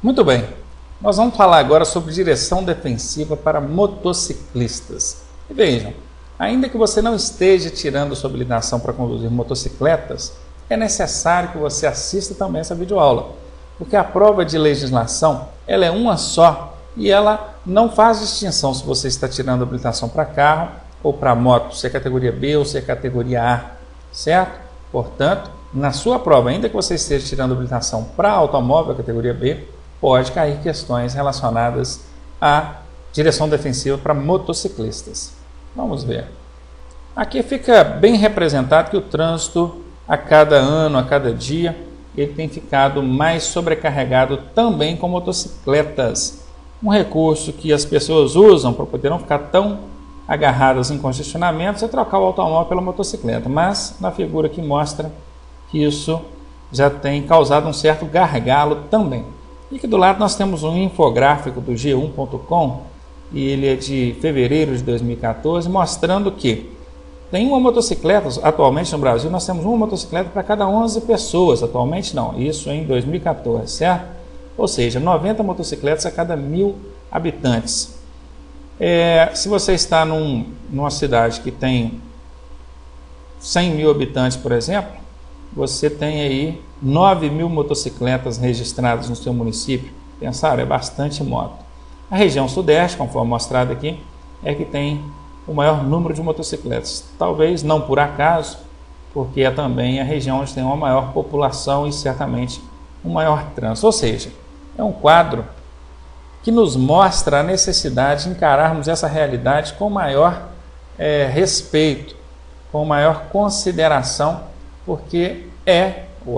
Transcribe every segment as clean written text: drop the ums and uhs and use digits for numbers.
Muito bem, nós vamos falar agora sobre direção defensiva para motociclistas. E vejam, ainda que você não esteja tirando sua habilitação para conduzir motocicletas, é necessário que você assista também essa videoaula, porque a prova de legislação ela é uma só e ela não faz distinção se você está tirando habilitação para carro ou para moto, se é categoria B ou se é categoria A, certo? Portanto, na sua prova, ainda que você esteja tirando habilitação para automóvel, categoria B, pode cair questões relacionadas à direção defensiva para motociclistas. Vamos ver. Aqui fica bem representado que o trânsito, a cada ano, a cada dia, ele tem ficado mais sobrecarregado também com motocicletas. Um recurso que as pessoas usam para poder não ficar tão agarradas em congestionamentos é trocar o automóvel pela motocicleta, mas na figura que mostra que isso já tem causado um certo gargalo também. E aqui do lado nós temos um infográfico do G1.com, e ele é de fevereiro de 2014, mostrando que tem uma motocicleta, atualmente no Brasil nós temos uma motocicleta para cada 11 pessoas, atualmente não, isso em 2014, certo? Ou seja, 90 motocicletas a cada 1000 habitantes. Se você está numa cidade que tem 100 mil habitantes, por exemplo, você tem aí 9.000 motocicletas registradas no seu município. Pensaram, é bastante moto. A região sudeste, conforme mostrado aqui, é que tem o maior número de motocicletas. Talvez não por acaso, porque é também a região onde tem uma maior população e certamente um maior trânsito. Ou seja, é um quadro que nos mostra a necessidade de encararmos essa realidade com maior respeito, com maior consideração, porque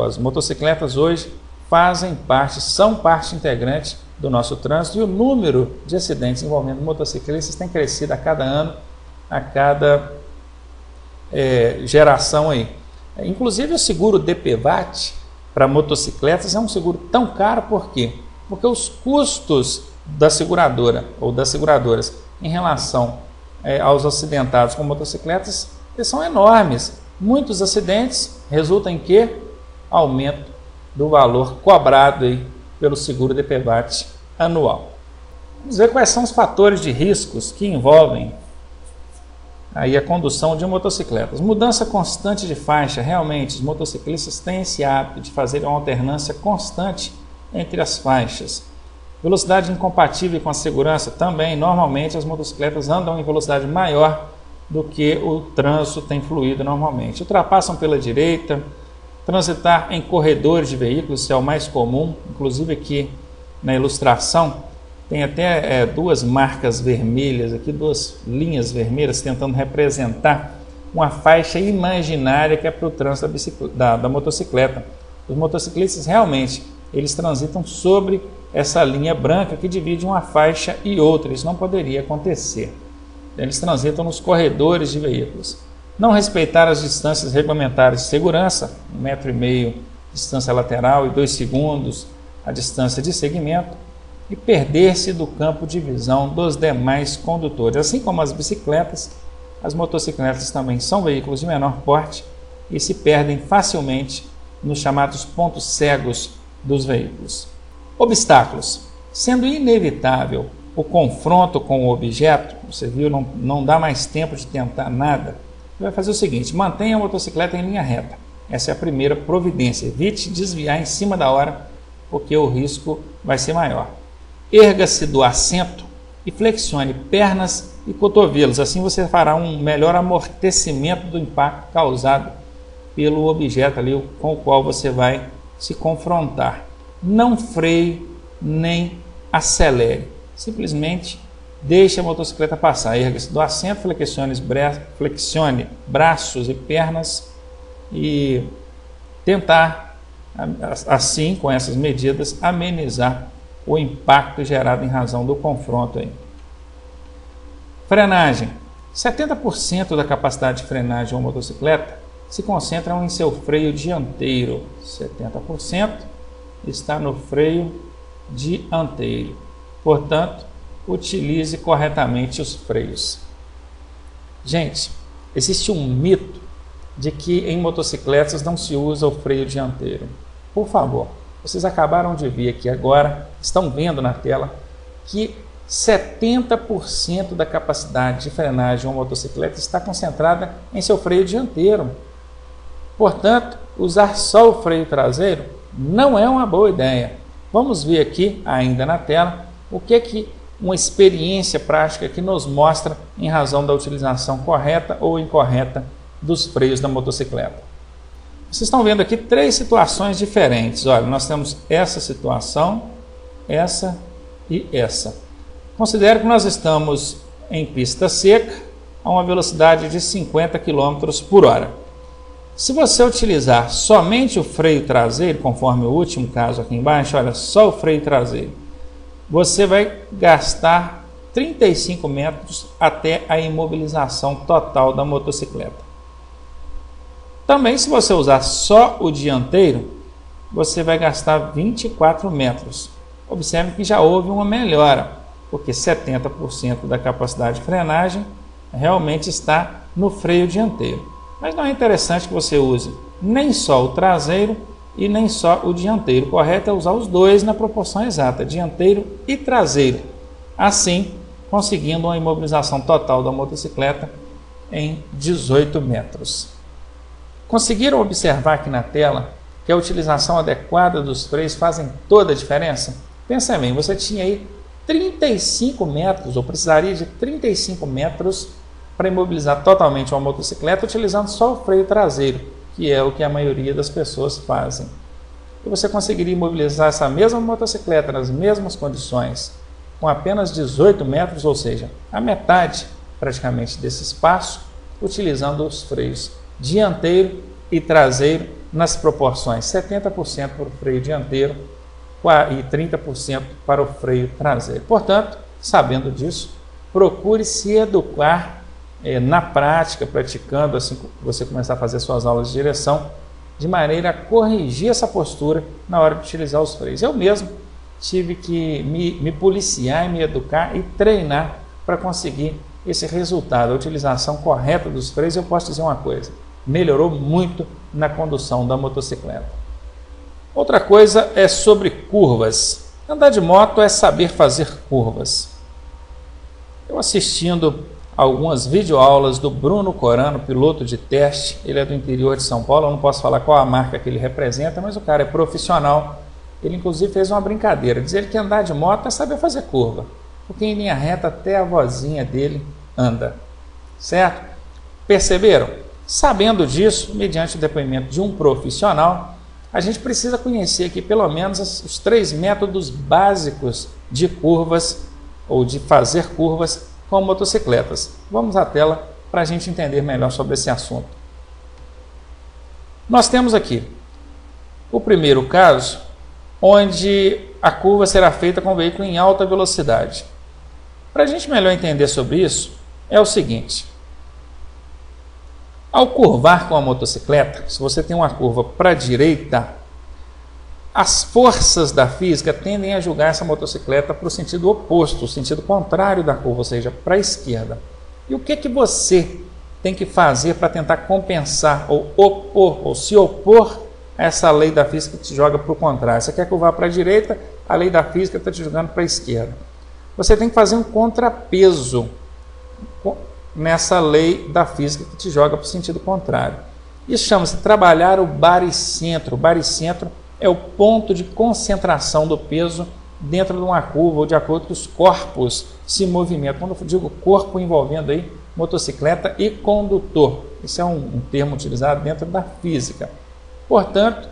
as motocicletas hoje fazem parte, são parte integrante do nosso trânsito, e o número de acidentes envolvendo motociclistas tem crescido a cada ano, a cada geração aí. Inclusive o seguro DPVAT para motocicletas é um seguro tão caro, por quê? Porque os custos da seguradora ou das seguradoras em relação aos acidentados com motocicletas, eles são enormes. Muitos acidentes resultam em que? Aumento do valor cobrado aí pelo seguro DPVAT anual. Vamos ver quais são os fatores de riscos que envolvem aí a condução de motocicletas. Mudança constante de faixa. Realmente, os motociclistas têm esse hábito de fazer uma alternância constante entre as faixas. Velocidade incompatível com a segurança. Também, normalmente, as motocicletas andam em velocidade maior do que o trânsito tem fluído normalmente. Ultrapassam pela direita, transitar em corredores de veículos, isso é o mais comum. Inclusive aqui na ilustração tem até duas marcas vermelhas, aqui duas linhas vermelhas tentando representar uma faixa imaginária que é para o trânsito da motocicleta. Os motociclistas realmente eles transitam sobre essa linha branca que divide uma faixa e outra. Isso não poderia acontecer. Eles transitam nos corredores de veículos. Não respeitar as distâncias regulamentares de segurança, 1,5 m distância lateral e 2 segundos a distância de segmento, e perder-se do campo de visão dos demais condutores. Assim como as bicicletas, as motocicletas também são veículos de menor porte e se perdem facilmente nos chamados pontos cegos dos veículos. Obstáculos. Sendo inevitável o confronto com o objeto, você viu, não dá mais tempo de tentar nada, você vai fazer o seguinte: mantenha a motocicleta em linha reta. Essa é a primeira providência. Evite desviar em cima da hora, porque o risco vai ser maior. Erga-se do assento e flexione pernas e cotovelos. Assim você fará um melhor amortecimento do impacto causado pelo objeto ali com o qual você vai se confrontar. Não freie nem acelere. Simplesmente deixe a motocicleta passar. Erga-se do assento, flexione braços e pernas e tentar, assim, com essas medidas, amenizar o impacto gerado em razão do confronto aí. Frenagem. 70% da capacidade de frenagem de uma motocicleta se concentram em seu freio dianteiro. 70% está no freio dianteiro. Portanto, utilize corretamente os freios. Gente, existe um mito de que em motocicletas não se usa o freio dianteiro. Por favor, Vocês acabaram de ver aqui agora, estão vendo na tela, que 70% da capacidade de frenagem de uma motocicleta está concentrada em seu freio dianteiro. Portanto, usar só o freio traseiro não é uma boa ideia. Vamos ver aqui, ainda na tela, o que uma experiência prática que nos mostra em razão da utilização correta ou incorreta dos freios da motocicleta. Vocês estão vendo aqui 3 situações diferentes. Olha, nós temos essa situação, essa e essa. Considere que nós estamos em pista seca a uma velocidade de 50 km por hora. Se você utilizar somente o freio traseiro, conforme o último caso aqui embaixo, olha, só o freio traseiro, você vai gastar 35 metros até a imobilização total da motocicleta. Também, se você usar só o dianteiro, você vai gastar 24 metros. Observe que já houve uma melhora, porque 70% da capacidade de frenagem realmente está no freio dianteiro. Mas não é interessante que você use nem só o traseiro e nem só o dianteiro. O correto é usar os dois na proporção exata, dianteiro e traseiro. Assim, conseguindo uma imobilização total da motocicleta em 18 metros. Conseguiram observar aqui na tela que a utilização adequada dos freios fazem toda a diferença? Pensa bem, você tinha aí 35 metros, ou precisaria de 35 metros para imobilizar totalmente uma motocicleta utilizando só o freio traseiro, que é o que a maioria das pessoas fazem. E você conseguiria imobilizar essa mesma motocicleta nas mesmas condições com apenas 18 metros, ou seja, a metade praticamente desse espaço, utilizando os freios dianteiro e traseiro nas proporções 70% para o freio dianteiro e 30% para o freio traseiro. Portanto, sabendo disso, procure se educar na prática, praticando, assim que você começar a fazer suas aulas de direção, de maneira a corrigir essa postura na hora de utilizar os freios. Eu mesmo tive que me policiar e me educar e treinar para conseguir esse resultado, a utilização correta dos freios. Eu posso dizer uma coisa, melhorou muito na condução da motocicleta. Outra coisa é sobre curvas. Andar de moto é saber fazer curvas. Eu assistindo algumas videoaulas do Bruno Corano, piloto de teste, ele é do interior de São Paulo, eu não posso falar qual a marca que ele representa, mas o cara é profissional. Ele inclusive fez uma brincadeira, diz ele que andar de moto é saber fazer curva, porque em linha reta até a vozinha dele anda, certo? Perceberam? Sabendo disso, mediante o depoimento de um profissional, a gente precisa conhecer aqui pelo menos os 3 métodos básicos de curvas ou de fazer curvas com motocicletas. Vamos à tela para a gente entender melhor sobre esse assunto. Nós temos aqui o primeiro caso, onde a curva será feita com o veículo em alta velocidade. Para a gente melhor entender sobre isso, é o seguinte: ao curvar com a motocicleta, se você tem uma curva para a direita, as forças da física tendem a jogar essa motocicleta para o sentido oposto, o sentido contrário da curva, ou seja, para a esquerda. E o que você tem que fazer para tentar compensar ou opor, ou se opor a essa lei da física que te joga para o contrário? Você quer curvar para a direita, a lei da física está te jogando para a esquerda. Você tem que fazer um contrapeso nessa lei da física que te joga para o sentido contrário. Isso chama-se trabalhar o baricentro. O baricentro é o ponto de concentração do peso dentro de uma curva, ou de acordo com os corpos se movimentam. Quando eu digo corpo, envolvendo aí motocicleta e condutor. Esse é um termo utilizado dentro da física. Portanto,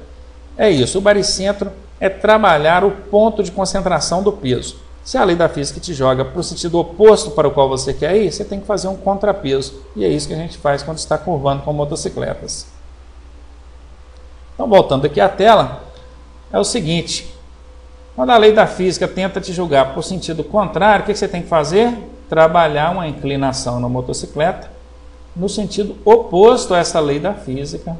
é isso. O baricentro é trabalhar o ponto de concentração do peso. Se a lei da física te joga para o sentido oposto para o qual você quer ir, você tem que fazer um contrapeso. E é isso que a gente faz quando está curvando com motocicletas. Então, voltando aqui à tela, é o seguinte: quando a lei da física tenta te julgar para o sentido contrário, o que você tem que fazer? Trabalhar uma inclinação na motocicleta no sentido oposto a essa lei da física,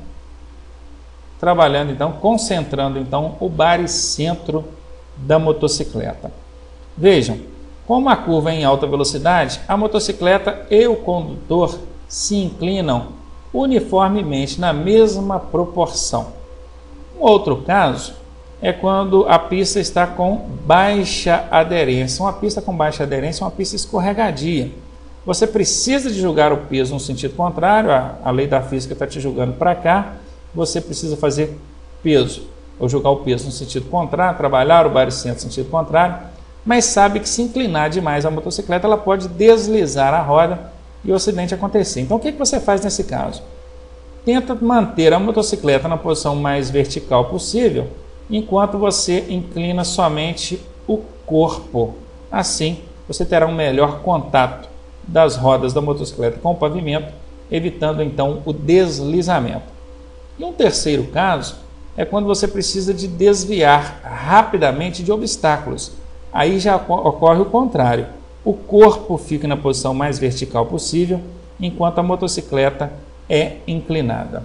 trabalhando então, concentrando então o baricentro da motocicleta. Vejam, como a curva é em alta velocidade, a motocicleta e o condutor se inclinam uniformemente na mesma proporção. Um outro caso é quando a pista está com baixa aderência. Uma pista com baixa aderência é uma pista escorregadia. Você precisa de jogar o peso no sentido contrário, a lei da física está te jogando para cá, você precisa fazer peso, ou jogar o peso no sentido contrário, trabalhar o baricentro no sentido contrário, mas sabe que se inclinar demais a motocicleta, ela pode deslizar a roda e o acidente acontecer. Então o que você faz nesse caso? Tenta manter a motocicleta na posição mais vertical possível, enquanto você inclina somente o corpo. Assim, você terá um melhor contato das rodas da motocicleta com o pavimento, evitando então o deslizamento. E um terceiro caso é quando você precisa de desviar rapidamente de obstáculos. Aí já ocorre o contrário. O corpo fica na posição mais vertical possível, enquanto a motocicleta é inclinada.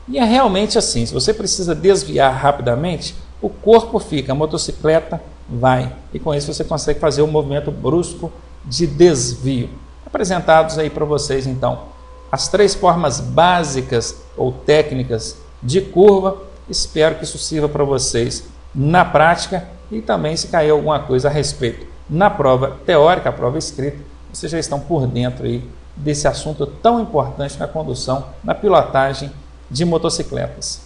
E é realmente assim, se você precisa desviar rapidamente, o corpo fica, a motocicleta vai. E com isso você consegue fazer um movimento brusco de desvio. Apresentados aí para vocês então as 3 formas básicas ou técnicas de curva. Espero que isso sirva para vocês na prática e também se cair alguma coisa a respeito na prova teórica, a prova escrita, vocês já estão por dentro aí desse assunto tão importante na condução, na pilotagem de motocicletas.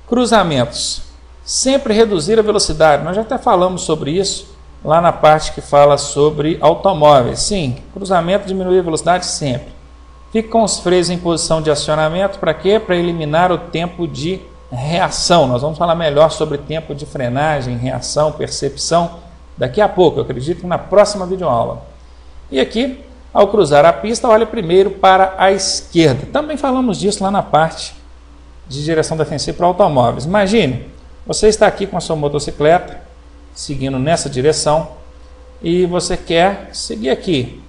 Cruzamentos. Sempre reduzir a velocidade. Nós já até falamos sobre isso lá na parte que fala sobre automóveis. Sim, cruzamento, diminuir a velocidade sempre. Fique com os freios em posição de acionamento. Para quê? Para eliminar o tempo de reação. Nós vamos falar melhor sobre tempo de frenagem, reação, percepção daqui a pouco. Eu acredito que na próxima videoaula. E aqui, ao cruzar a pista, olhe primeiro para a esquerda. Também falamos disso lá na parte de direção defensiva para automóveis. Imagine, você está aqui com a sua motocicleta, seguindo nessa direção, e você quer seguir aqui,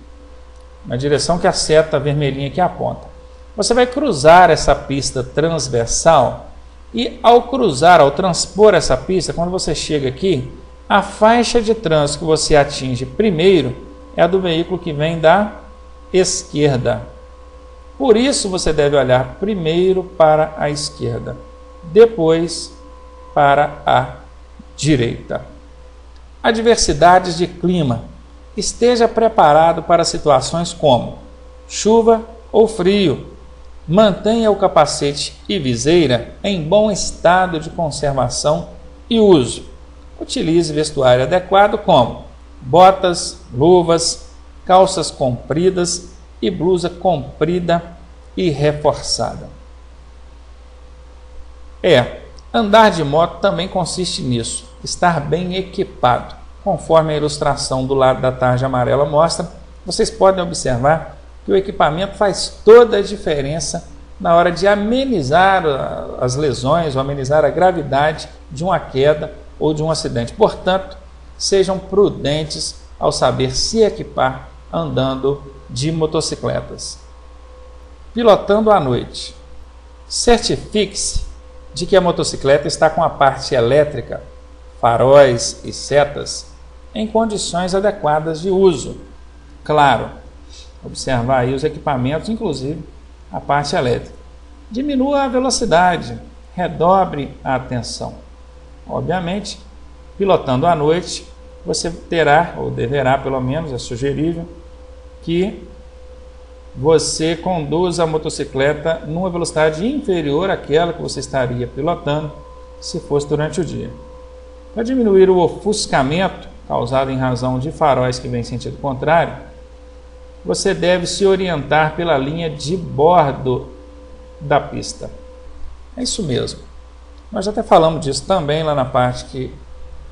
na direção que a seta vermelhinha aqui aponta. Você vai cruzar essa pista transversal, e ao cruzar, ao transpor essa pista, quando você chega aqui, a faixa de trânsito que você atinge primeiro é a do veículo que vem da esquerda. Por isso você deve olhar primeiro para a esquerda, depois para a direita. Adversidades de clima. Esteja preparado para situações como chuva ou frio. Mantenha o capacete e viseira em bom estado de conservação e uso. Utilize vestuário adequado como botas, luvas, calças compridas e blusa comprida e reforçada. Andar de moto também consiste nisso, estar bem equipado. Conforme a ilustração do lado da tarja amarela mostra, vocês podem observar que o equipamento faz toda a diferença na hora de amenizar as lesões ou amenizar a gravidade de uma queda ou de um acidente. Portanto, sejam prudentes ao saber se equipar andando de motocicletas. Pilotando à noite. Certifique-se de que a motocicleta está com a parte elétrica, faróis e setas, em condições adequadas de uso. Claro, observar aí os equipamentos, inclusive a parte elétrica. Diminua a velocidade, redobre a atenção. Obviamente, pilotando à noite, você terá, ou deverá pelo menos, é sugerível, que você conduza a motocicleta numa velocidade inferior àquela que você estaria pilotando se fosse durante o dia. Para diminuir o ofuscamento causado em razão de faróis que vêm em sentido contrário, você deve se orientar pela linha de bordo da pista. É isso mesmo. Nós já até falamos disso também lá na parte que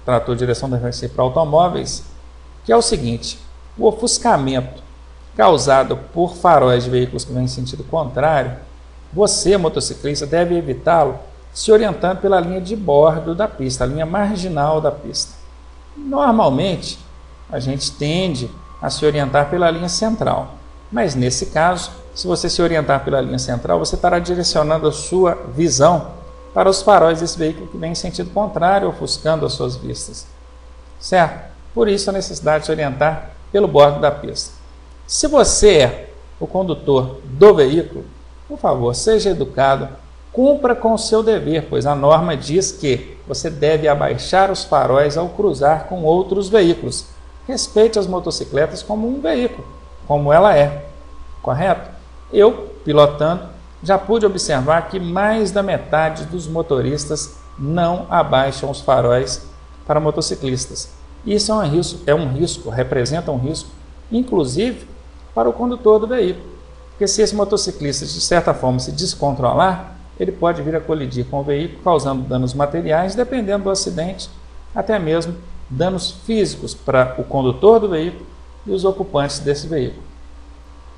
tratou de direção defensiva para automóveis, que é o seguinte: o ofuscamento causado por faróis de veículos que vêm em sentido contrário, você, motociclista, deve evitá-lo se orientando pela linha de bordo da pista, a linha marginal da pista. Normalmente, a gente tende a se orientar pela linha central, mas nesse caso, se você se orientar pela linha central, você estará direcionando a sua visão para os faróis desse veículo que vem em sentido contrário, ofuscando as suas vistas. Certo? Por isso a necessidade de se orientar pelo bordo da pista. Se você é o condutor do veículo, por favor, seja educado Cumpra com o seu dever, pois a norma diz que você deve abaixar os faróis ao cruzar com outros veículos. Respeite as motocicletas como um veículo, como ela é, correto? Eu, pilotando, já pude observar que mais da metade dos motoristas não abaixam os faróis para motociclistas. Isso representa um risco, inclusive, para o condutor do veículo, porque se esse motociclista, de certa forma, se descontrolar, ele pode vir a colidir com o veículo, causando danos materiais, dependendo do acidente, até mesmo danos físicos para o condutor do veículo e os ocupantes desse veículo.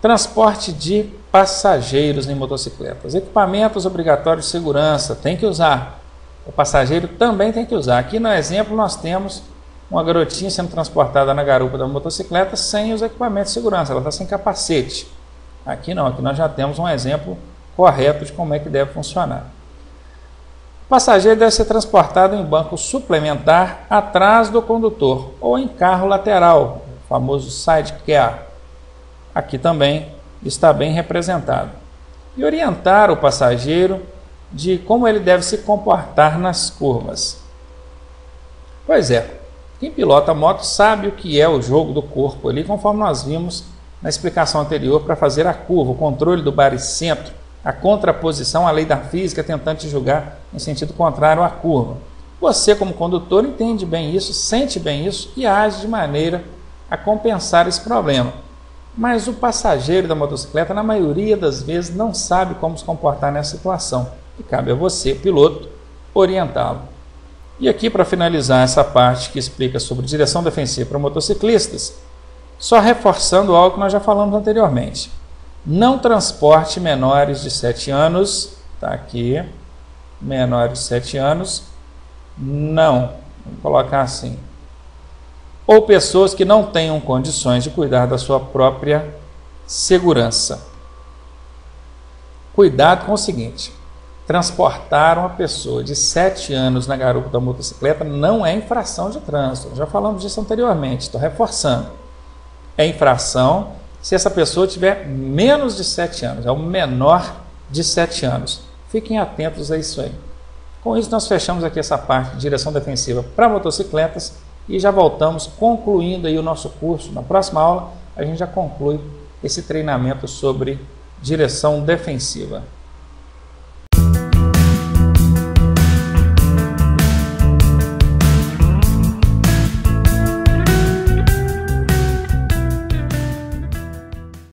Transporte de passageiros em motocicletas. Equipamentos obrigatórios de segurança, tem que usar. O passageiro também tem que usar. Aqui no exemplo nós temos uma garotinha sendo transportada na garupa da motocicleta sem os equipamentos de segurança, ela está sem capacete. Aqui não, aqui nós já temos um exemplo correto de como é que deve funcionar. O passageiro deve ser transportado em banco suplementar atrás do condutor ou em carro lateral, o famoso sidecar. Aqui também está bem representado. E orientar o passageiro de como ele deve se comportar nas curvas. Pois é, quem pilota moto sabe o que é o jogo do corpo ali, conforme nós vimos na explicação anterior, para fazer a curva, o controle do baricentro, a contraposição à lei da física, tentando te julgar em sentido contrário à curva. Você, como condutor, entende bem isso, sente bem isso e age de maneira a compensar esse problema. Mas o passageiro da motocicleta, na maioria das vezes, não sabe como se comportar nessa situação. E cabe a você, piloto, orientá-lo. E aqui, para finalizar essa parte que explica sobre direção defensiva para motociclistas, só reforçando algo que nós já falamos anteriormente. Não transporte menores de 7 anos, está aqui, menores de 7 anos, não, vamos colocar assim, ou pessoas que não tenham condições de cuidar da sua própria segurança. Cuidado com o seguinte, transportar uma pessoa de 7 anos na garupa da motocicleta não é infração de trânsito, já falamos disso anteriormente, estou reforçando. É infração se essa pessoa tiver menos de 7 anos, é o menor de 7 anos. Fiquem atentos a isso aí. Com isso nós fechamos aqui essa parte de direção defensiva para motocicletas e já voltamos concluindo aí o nosso curso. Na próxima aula a gente já conclui esse treinamento sobre direção defensiva.